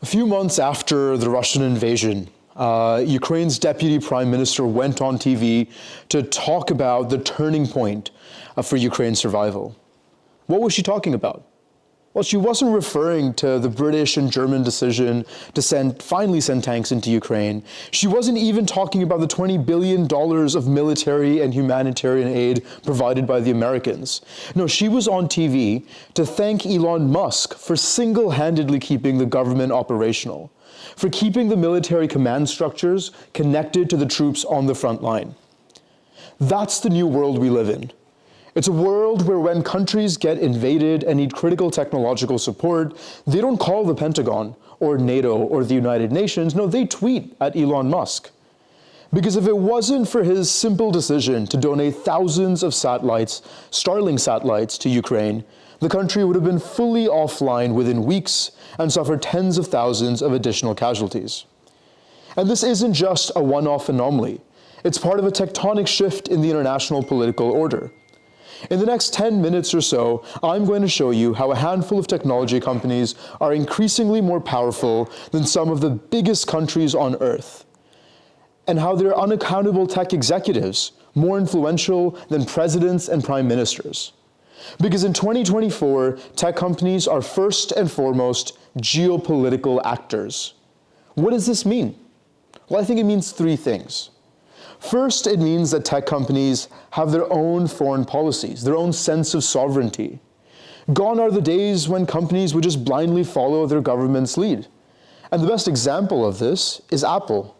A few months after the Russian invasion, Ukraine's deputy prime minister went on TV to talk about the turning point for Ukraine's survival. What was she talking about? Well, she wasn't referring to the British and German decision to finally send tanks into Ukraine. She wasn't even talking about the $20 billion of military and humanitarian aid provided by the Americans. No, she was on TV to thank Elon Musk for single-handedly keeping the government operational, for keeping the military command structures connected to the troops on the front line. That's the new world we live in. It's a world where when countries get invaded and need critical technological support, they don't call the Pentagon or NATO or the United Nations. No, they tweet at Elon Musk. Because if it wasn't for his simple decision to donate thousands of satellites, Starlink satellites, to Ukraine, the country would have been fully offline within weeks and suffered tens of thousands of additional casualties. And this isn't just a one-off anomaly. It's part of a tectonic shift in the international political order. In the next 10 minutes or so, I'm going to show you how a handful of technology companies are increasingly more powerful than some of the biggest countries on Earth, and how they're unaccountable tech executives more influential than presidents and prime ministers. Because in 2024, tech companies are first and foremost geopolitical actors. What does this mean? Well, I think it means three things. First, it means that tech companies have their own foreign policies, their own sense of sovereignty. Gone are the days when companies would just blindly follow their government's lead. And the best example of this is Apple.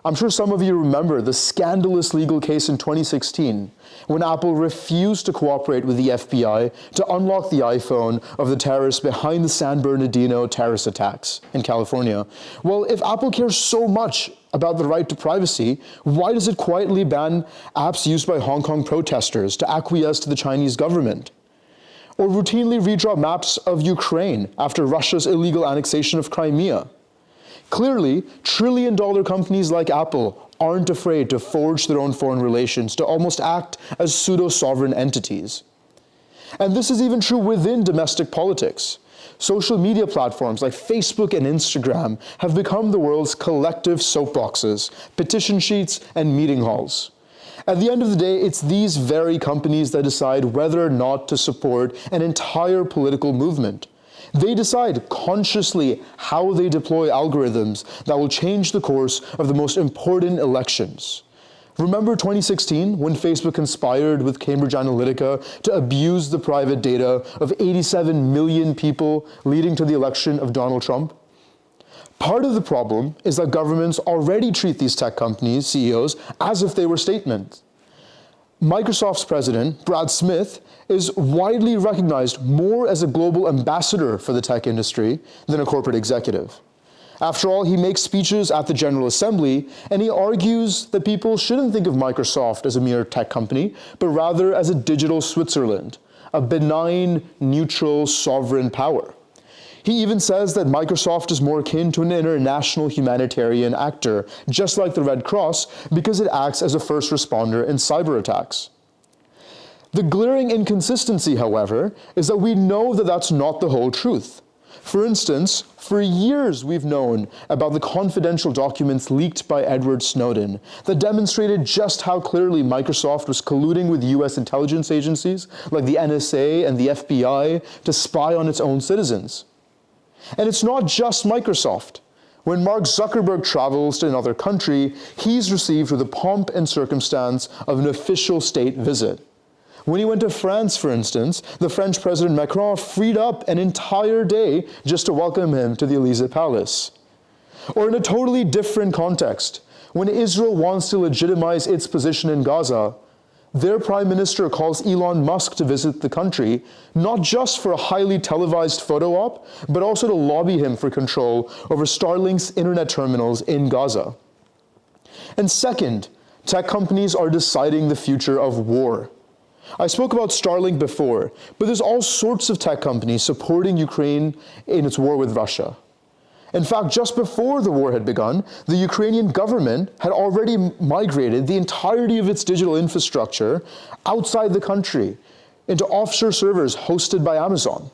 I'm sure some of you remember the scandalous legal case in 2016 when Apple refused to cooperate with the FBI to unlock the iPhone of the terrorists behind the San Bernardino terrorist attacks in California. Well, if Apple cares so much about the right to privacy, why does it quietly ban apps used by Hong Kong protesters to acquiesce to the Chinese government? Or routinely redraw maps of Ukraine after Russia's illegal annexation of Crimea? Clearly, trillion-dollar companies like Apple aren't afraid to forge their own foreign relations, to almost act as pseudo-sovereign entities. And this is even true within domestic politics. Social media platforms like Facebook and Instagram have become the world's collective soapboxes, petition sheets, and meeting halls. At the end of the day, it's these very companies that decide whether or not to support an entire political movement. They decide consciously how they deploy algorithms that will change the course of the most important elections. Remember 2016, when Facebook conspired with Cambridge Analytica to abuse the private data of 87 million people, leading to the election of Donald Trump? Part of the problem is that governments already treat these tech companies, CEOs, as if they were statements. Microsoft's president, Brad Smith, is widely recognized more as a global ambassador for the tech industry than a corporate executive. After all, he makes speeches at the General Assembly, and he argues that people shouldn't think of Microsoft as a mere tech company, but rather as a digital Switzerland, a benign, neutral, sovereign power. He even says that Microsoft is more akin to an international humanitarian actor, just like the Red Cross, because it acts as a first responder in cyber attacks. The glaring inconsistency, however, is that we know that that's not the whole truth. For instance, for years we've known about the confidential documents leaked by Edward Snowden that demonstrated just how clearly Microsoft was colluding with US intelligence agencies like the NSA and the FBI to spy on its own citizens. And it's not just Microsoft. When Mark Zuckerberg travels to another country, he's received with the pomp and circumstance of an official state visit. When he went to France, for instance, the French President Macron freed up an entire day just to welcome him to the Élysée Palace. Or in a totally different context, when Israel wants to legitimize its position in Gaza, their prime minister calls Elon Musk to visit the country, not just for a highly televised photo op, but also to lobby him for control over Starlink's internet terminals in Gaza. And second, tech companies are deciding the future of war. I spoke about Starlink before, but there's all sorts of tech companies supporting Ukraine in its war with Russia. In fact, just before the war had begun, the Ukrainian government had already migrated the entirety of its digital infrastructure outside the country into offshore servers hosted by Amazon.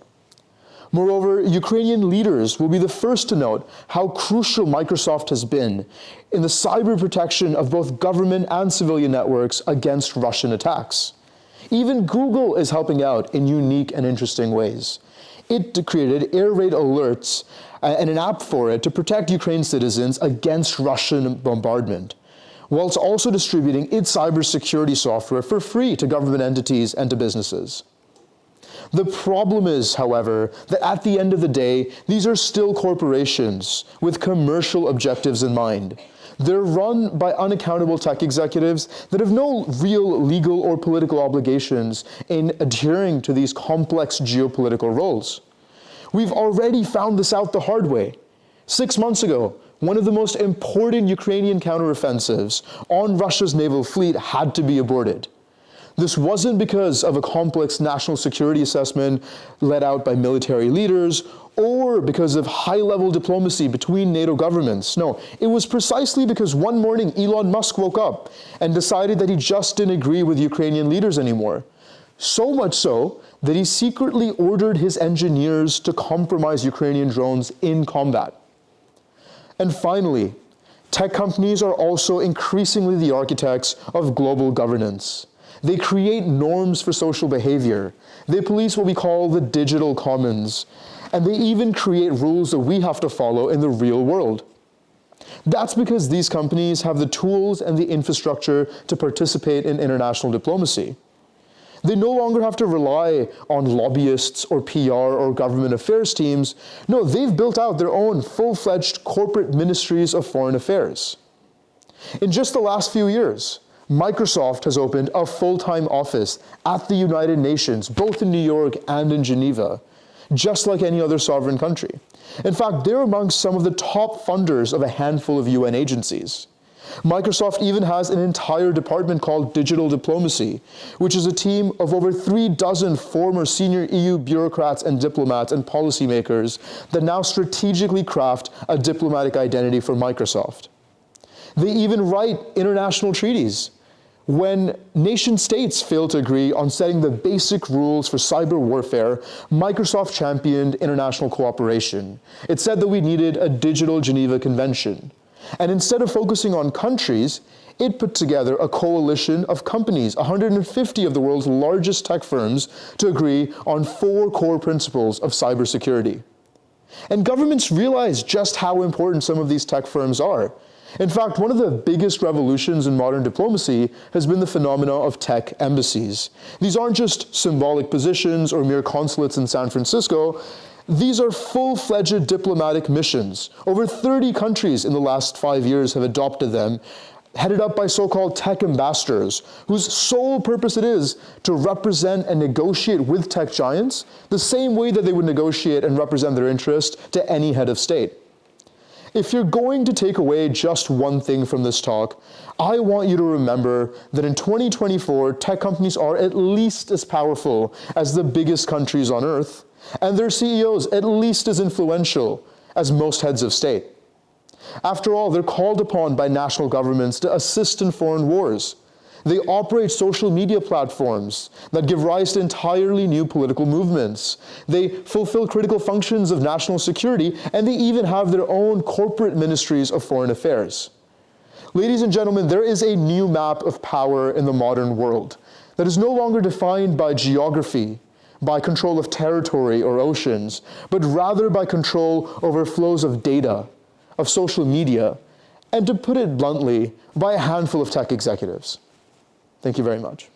Moreover, Ukrainian leaders will be the first to note how crucial Microsoft has been in the cyber protection of both government and civilian networks against Russian attacks. Even Google is helping out in unique and interesting ways. It created air raid alerts and an app for it to protect Ukraine citizens against Russian bombardment, whilst also distributing its cybersecurity software for free to government entities and to businesses. The problem is, however, that at the end of the day, these are still corporations with commercial objectives in mind. They're run by unaccountable tech executives that have no real legal or political obligations in adhering to these complex geopolitical roles. We've already found this out the hard way. 6 months ago, one of the most important Ukrainian counteroffensives on Russia's naval fleet had to be aborted. This wasn't because of a complex national security assessment led out by military leaders or because of high-level diplomacy between NATO governments. No, it was precisely because one morning Elon Musk woke up and decided that he just didn't agree with Ukrainian leaders anymore. So much so that he secretly ordered his engineers to compromise Ukrainian drones in combat. And finally, tech companies are also increasingly the architects of global governance. They create norms for social behavior. They police what we call the digital commons. And they even create rules that we have to follow in the real world. That's because these companies have the tools and the infrastructure to participate in international diplomacy. They no longer have to rely on lobbyists or PR or government affairs teams. No, they've built out their own full-fledged corporate ministries of foreign affairs. In just the last few years, Microsoft has opened a full-time office at the United Nations, both in New York and in Geneva, just like any other sovereign country. In fact, they're amongst some of the top funders of a handful of UN agencies. Microsoft even has an entire department called Digital Diplomacy, which is a team of over 36 former senior EU bureaucrats and diplomats and policymakers that now strategically craft a diplomatic identity for Microsoft. They even write international treaties. When nation states failed to agree on setting the basic rules for cyber warfare, Microsoft championed international cooperation. It said that we needed a digital Geneva Convention. And instead of focusing on countries, it put together a coalition of companies, 150 of the world's largest tech firms, to agree on 4 core principles of cybersecurity. And governments realize just how important some of these tech firms are. In fact, one of the biggest revolutions in modern diplomacy has been the phenomena of tech embassies. These aren't just symbolic positions or mere consulates in San Francisco. These are full-fledged diplomatic missions. Over 30 countries in the last 5 years have adopted them, headed up by so-called tech ambassadors, whose sole purpose it is to represent and negotiate with tech giants the same way that they would negotiate and represent their interest to any head of state. If you're going to take away just one thing from this talk, I want you to remember that in 2024, tech companies are at least as powerful as the biggest countries on earth, and their CEOs at least as influential as most heads of state. After all, they're called upon by national governments to assist in foreign wars. They operate social media platforms that give rise to entirely new political movements. They fulfill critical functions of national security, and they even have their own corporate ministries of foreign affairs. Ladies and gentlemen, there is a new map of power in the modern world that is no longer defined by geography, by control of territory or oceans, but rather by control over flows of data, of social media, and to put it bluntly, by a handful of tech executives. Thank you very much.